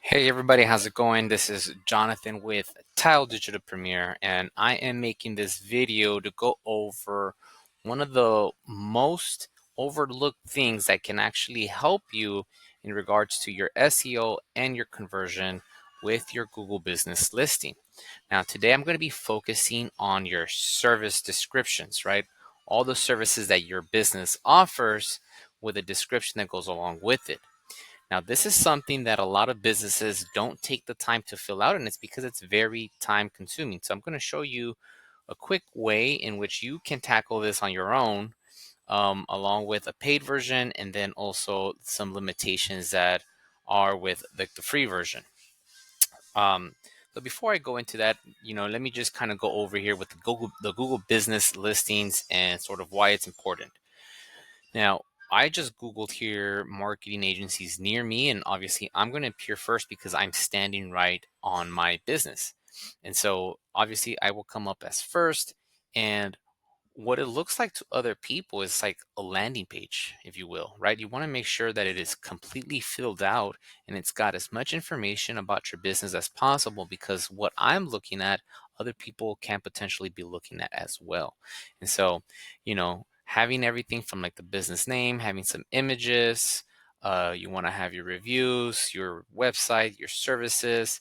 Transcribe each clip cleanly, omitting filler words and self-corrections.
Hey everybody, how's it going? This is Jonathan with Tile Digital Premier, and I am making this video to go over one of the most overlooked things that can actually help you in regards to your SEO and your conversion with your Google business listing. Now, today I'm going to be focusing on your service descriptions, right? All the services that your business offers with a description that goes along with it. Now, this is something that a lot of businesses don't take the time to fill out, and it's because it's very time consuming. So I'm going to show you a quick way in which you can tackle this on your own, along with a paid version, and then also some limitations that are with the free version. Um, but before I go into that, let me just kind of go over here with the Google business listings and sort of why it's important. Now, I just Googled here marketing agencies near me, and obviously I'm going to appear first because I'm standing right on my business. And so obviously I will come up as first. And what it looks like to other people is like a landing page, if you will, right? You want to make sure that it is completely filled out and it's got as much information about your business as possible, because what I'm looking at, other people can potentially be looking at as well. And so, having everything from like the business name, having some images, you want to have your reviews, your website, your services,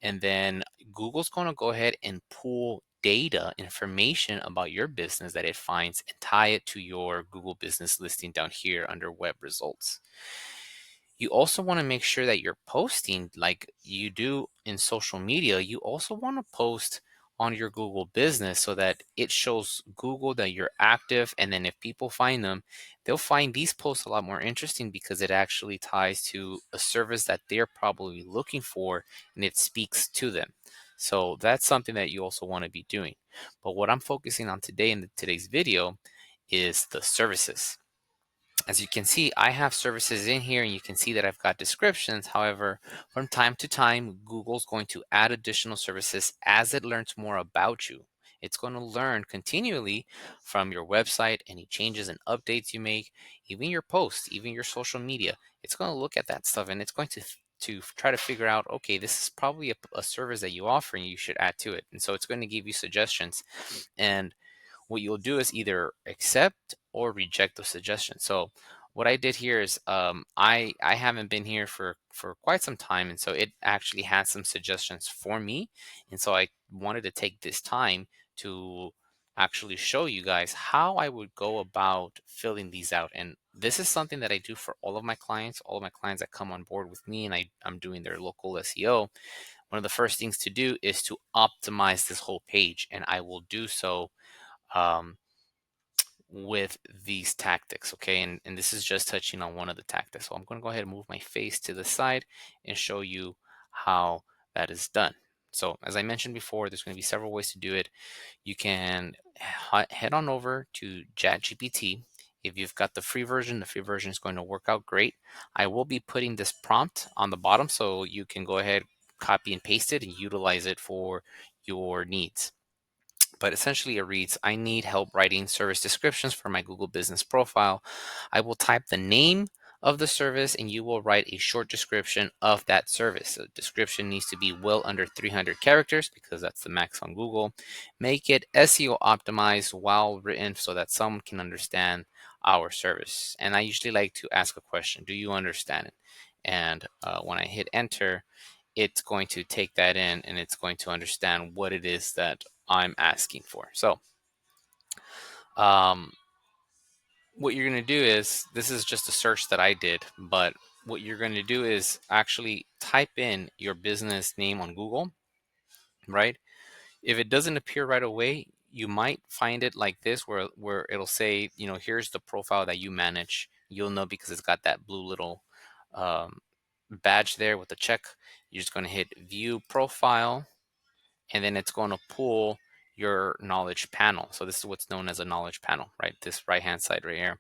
and then Google's going to go ahead and pull data information about your business that it finds and tie it to your Google business listing down here under web results. You also want to make sure that you're posting like you do in social media. You also want to post on your Google business so that it shows Google that you're active. And then if people find them, they'll find these posts a lot more interesting because it actually ties to a service that they're probably looking for and it speaks to them. So that's something that you also want to be doing. But what I'm focusing on today in today's video is the services. As you can see, I have services in here and you can see that I've got descriptions. However, from time to time, Google's going to add additional services as it learns more about you. It's going to learn continually from your website, any changes and updates you make, even your posts, even your social media. It's going to look at that stuff and it's going to try to figure out, okay, this is probably a service that you offer and you should add to it. And so it's going to give you suggestions. And what you'll do is either accept or reject those suggestions. So what I did here is I haven't been here for quite some time, and so it actually had some suggestions for me, and so I wanted to take this time to actually show you guys how I would go about filling these out. And this is something that I do for all of my clients that come on board with me, and I'm doing their local SEO. One of the first things to do is to optimize this whole page, and I will do so um, with these tactics, okay? And this is just touching on one of the tactics. So I'm going to go ahead and move my face to the side and show you how that is done. So as I mentioned before, there's going to be several ways to do it. You can head on over to ChatGPT. If you've got the free version is going to work out great. I will be putting this prompt on the bottom so you can go ahead, copy and paste it and utilize it for your needs. But essentially it reads, I need help writing service descriptions for my Google business profile. I will type the name of the service and you will write a short description of that service. The description needs to be well under 300 characters because that's the max on Google. Make it SEO optimized while written so that someone can understand our service. And I usually like to ask a question, do you understand it? And when I hit enter, it's going to take that in and it's going to understand what it is that I'm asking for. So um, what you're going to do is, this is just a search that I did, but what you're going to do is actually type in your business name on Google, right? If it doesn't appear right away, you might find it like this where it'll say, here's the profile that you manage. You'll know because it's got that blue little um, badge there with the check. You're just going to hit view profile and then it's going to pull your knowledge panel. So this is what's known as a knowledge panel, right? This right hand side right here,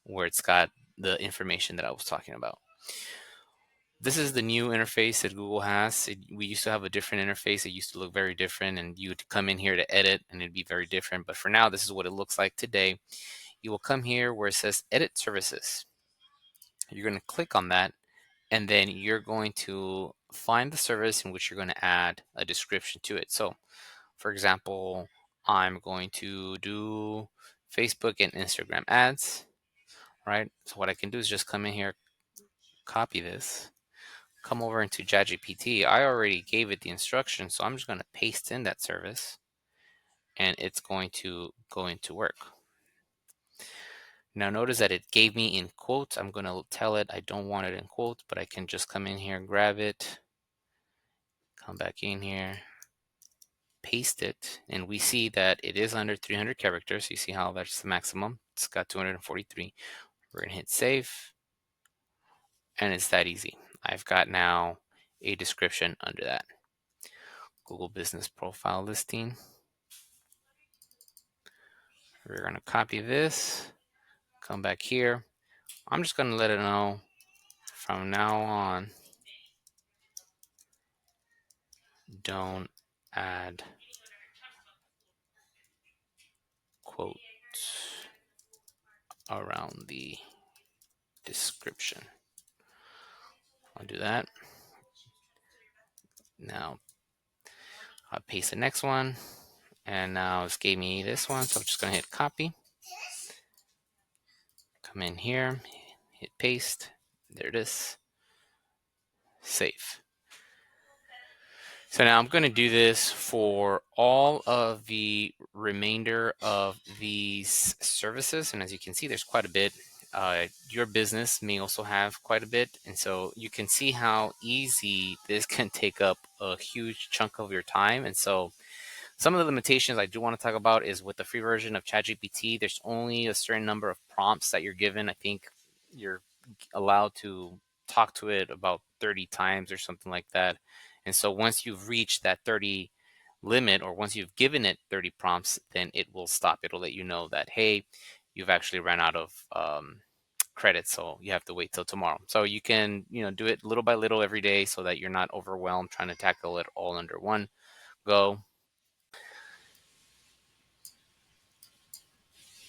where it's got the information that I was talking about. This is the new interface that Google has. We used to have a different interface. It used to look very different, and you would come in here to edit, and it'd be very different. But for now, this is what it looks like today. You will come here where it says Edit Services. You're going to click on that, and then you're going to find the service in which you're going to add a description to it. So, for example, I'm going to do Facebook and Instagram ads, right? So what I can do is just come in here, copy this, come over into ChatGPT. I already gave it the instructions, so I'm just going to paste in that service, and it's going to go into work. Now notice that it gave me in quotes. I'm going to tell it I don't want it in quotes, but I can just come in here, grab it, come back in here, paste it, and we see that it is under 300 characters. You see how that's the maximum. It's got 243. We're going to hit save, and it's that easy. I've got now a description under that. Google Business Profile Listing. We're going to copy this, come back here. I'm just going to let it know from now on, don't add quotes around the description. I'll do that. Now I'll paste the next one, and now it's gave me this one, so I'm just going to hit copy. Come in here, hit paste. There it is. Save. So now I'm going to do this for all of the remainder of these services. And as you can see, there's quite a bit. Your business may also have quite a bit. And so you can see how easy this can take up a huge chunk of your time. And so some of the limitations I do want to talk about is with the free version of ChatGPT, there's only a certain number of prompts that you're given. I think you're allowed to talk to it about 30 times or something like that. And so once you've reached that 30 limit, or once you've given it 30 prompts, then it will stop. It'll let you know that, hey, you've actually ran out of credit, so you have to wait till tomorrow. So you can, do it little by little every day so that you're not overwhelmed trying to tackle it all under one go.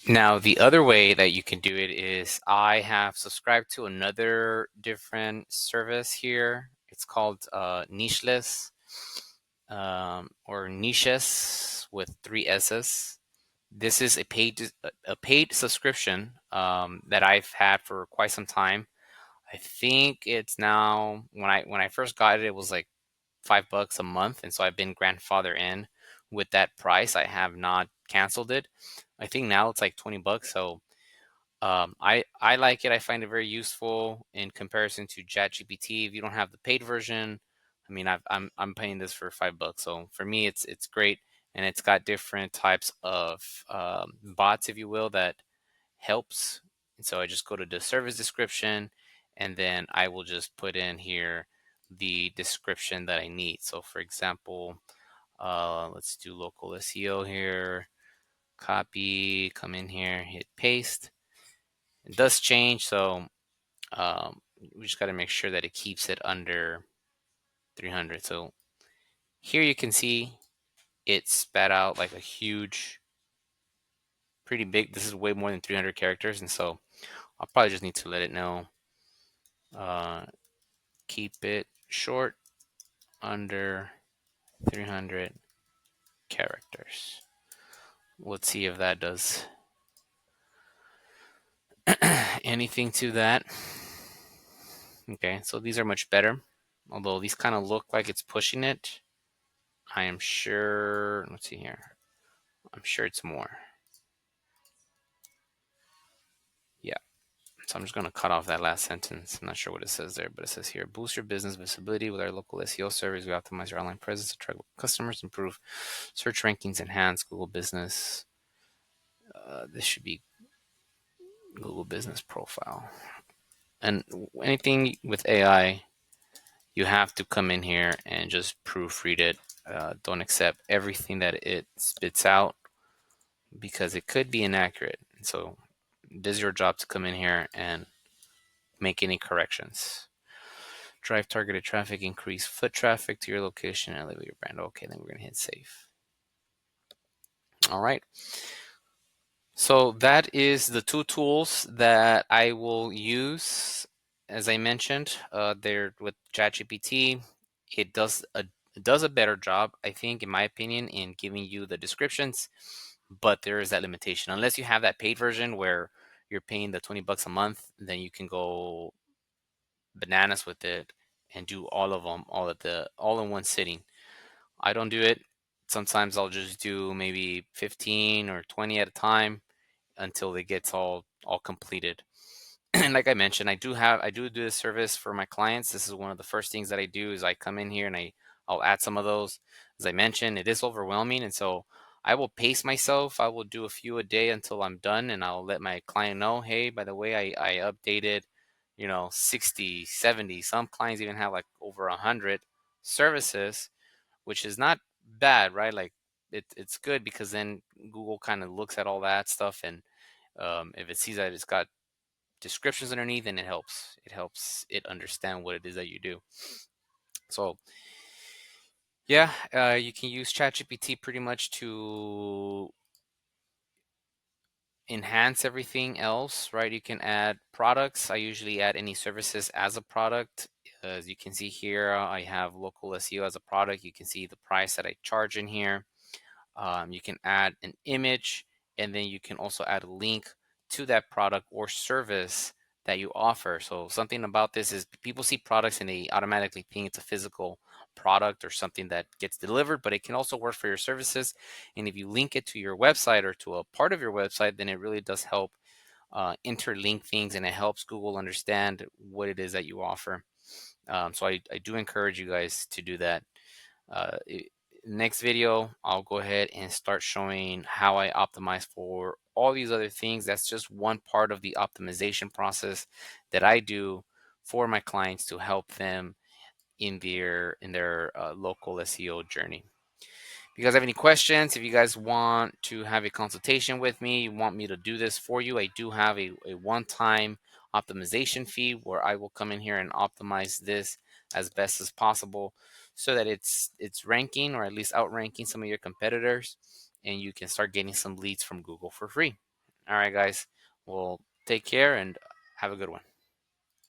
Now, the other way that you can do it is I have subscribed to another different service here. It's called Nichesss, or Nichesss with 3 S's. This is a paid subscription that I've had for quite some time. I think it's now, when I first got it, it was like $5 a month, and so I've been grandfathered in with that price. I have not canceled it. I think now it's like $20. So I like it. I find it very useful in comparison to ChatGPT. If you don't have the paid version, I mean, I'm paying this for $5. So for me, it's great, and it's got different types of bots, if you will, that helps. And so I just go to the service description, and then I will just put in here the description that I need. So for example, let's do local SEO here, copy, come in here, hit paste. It does change, so we just got to make sure that it keeps it under 300. So here you can see it spat out like a huge, pretty big, this is way more than 300 characters, and so I'll probably just need to let it know, keep it short, under 300 characters. Let's see if that does anything to that. Okay, so these are much better, although these kind of look like it's pushing it. I am sure, let's see here, I'm sure it's more. Yeah, so I'm just going to cut off that last sentence. I'm not sure what it says there, but it says here, boost your business visibility with our local SEO service. We optimize your online presence to attract customers, improve search rankings, enhance Google Business. This should be Google Business Profile. And anything with AI, you have to come in here and just proofread it. Don't accept everything that it spits out, because it could be inaccurate. So it is your job to come in here and make any corrections. Drive targeted traffic, increase foot traffic to your location, and elevate your brand. Okay, then we're going to hit save. All right. So that is the two tools that I will use. As I mentioned, they're with ChatGPT it does a better job, I think, in my opinion, in giving you the descriptions. But there is that limitation. Unless you have that paid version where you're paying the 20 bucks a month, then you can go bananas with it and do all of them all in one sitting. I don't do it. Sometimes I'll just do maybe 15 or 20 at a time until it gets all completed. And like I mentioned, I do this service for my clients. This is one of the first things that I do is I come in here and I'll add some of those. As I mentioned, it is overwhelming, and so I will pace myself. I will do a few a day until I'm done, and I'll let my client know, hey, by the way, I updated, 60, 70. Some clients even have like over 100 services, which is not bad, right? Like it's good because then Google kind of looks at all that stuff, and if it sees that it's got descriptions underneath, and it helps it understand what it is that you do. So yeah, you can use ChatGPT pretty much to enhance everything else, right? You can add products. I usually add any services as a product. As you can see here, I have local SEO as a product. You can see the price that I charge in here. You can add an image, and then you can also add a link to that product or service that you offer. So something about this is people see products and they automatically think it's a physical product or something that gets delivered, but it can also work for your services. And if you link it to your website or to a part of your website, then it really does help interlink things, and it helps Google understand what it is that you offer. So I do encourage you guys to do that. Uh, Next video, I'll go ahead and start showing how I optimize for all these other things. That's just one part of the optimization process that I do for my clients to help them in their local SEO journey. If you guys have any questions, if you guys want to have a consultation with me, you want me to do this for you, I do have a one-time optimization fee where I will come in here and optimize this as best as possible so that it's ranking or at least outranking some of your competitors, and you can start getting some leads from Google for free. All right, guys. Well, take care and have a good one.